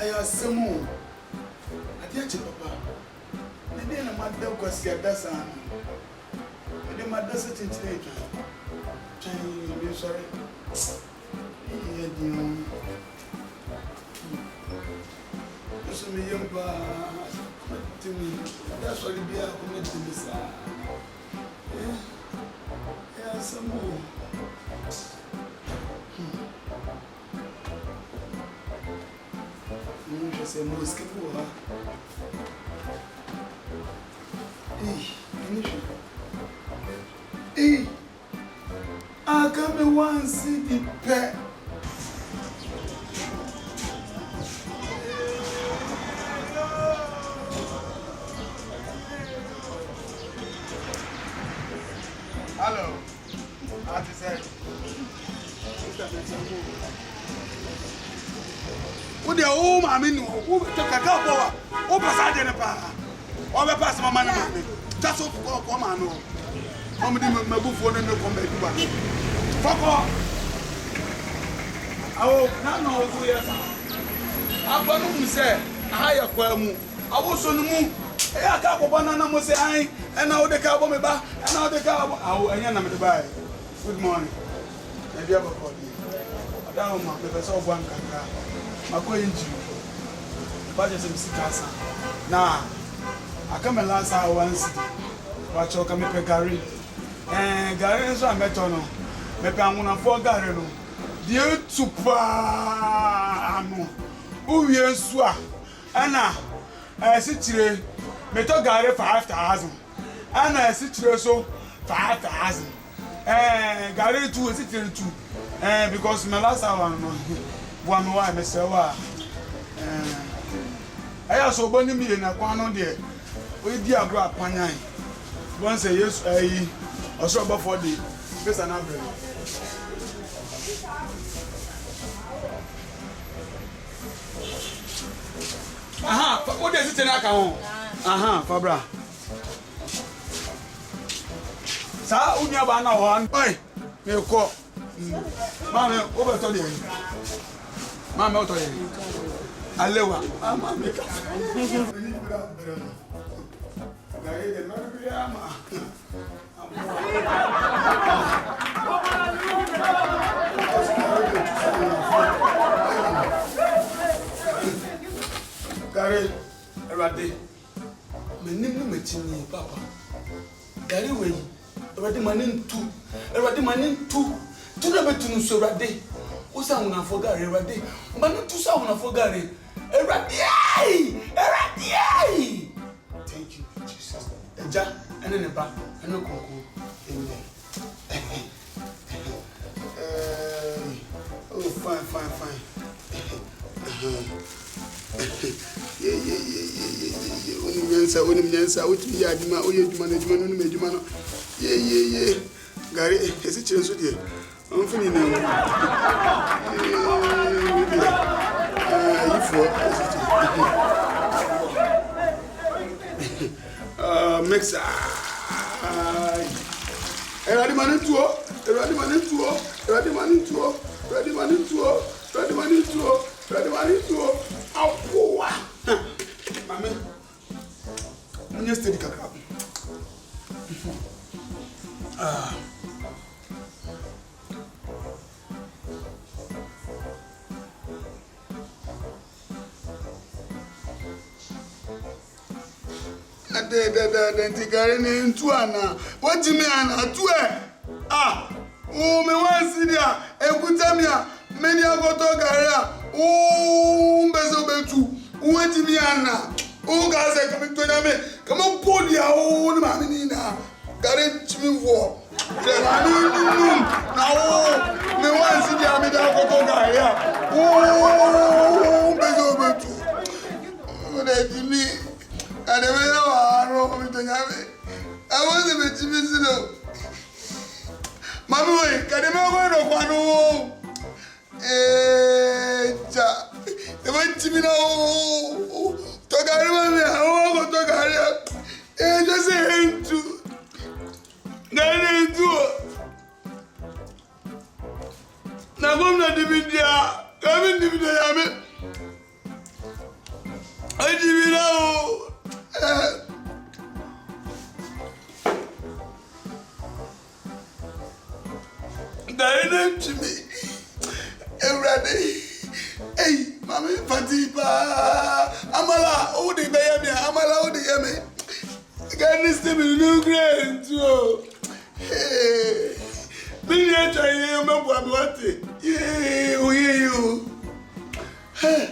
I some I did papa. And then a mother was here, that's an. And then my does it in today. I'm sorry. This is me, young to me. That's what we are committing this. Yeah, some more. Je sais, moi, ce que vous avez. I come one see the pet. Hello. How to say? Who the home? I mean, who took a couple? Who passed in a power? Or the pass my money? Just so come on. How many my book for them to come back to one? Fuck off! Oh, not know who you are. I'm going to say, I acquire moon. I was on the moon. I can't banana must say, I and now the cowboy me back, and now the cowboy. I am the buy. Good morning. Have you ever called me? I don't know, the best of one cancer. My coin, the budget is Casa. Now, I come and last hour once. Watch your come up Gary. And Gary is a metono. Maybe I'm going to forget it. Dear Tupano. Who you swear? Anna, I sit here. Meto Gary 5,000. Anna, I sit here so 5,000. Gary 2 is it here too. Because my last hour, one more, Mr. I also bonded me in a corner there. We dear grab Panay. Once a yes, a shop for the best and average. Aha, what is it in account? Aha, Fabra. Sa, unya bana one. Oi, me ko. Mama, over to the. Mama, out to the. Alewa, mama, make up. Gary, Erade, my name is Papa. Gary, way, Erade, my name too. Erade, my name too. To never to know so Erade. Who's I want to forget Erade? But not to sound of Gary. Erade! Thank you, Jesus. Ja, and then a back, and no concours. Amen. Oh, fine. Yeah. When you answer, which me, I demand, oh, you management. Yeah. Gary, is it chance with you? I'm feeling now. Mix. Ready money to Mama, I'm just steady kaka. The Gary into Anna. What do you mean, Anna? To oh, me want to see there. And put them here. Many are going to Gary. Oh, Bezobetu. What do you mean, Anna? Oh, guys, I come to them. Come on, pull your own mammy now. Gary, Jimmy War. Now, me want to see there. Me there go to Gary. Oh, Bezobetu. What do you mean? And the way I want to have it. I want to be busy. Mamma, can you go to one? The way to me now, to carry me, I want to carry up. Just say him to Gary to now. Come to the media, come in the media. I didn't know. That to me. Everybody. Hey, Mammy Fatipa. Amala, oh, the baby, Amala, oh, the yummy. Can this to be no grand too? Hey, Billy, I try to remember what it. Yeah, we hear you. Hey.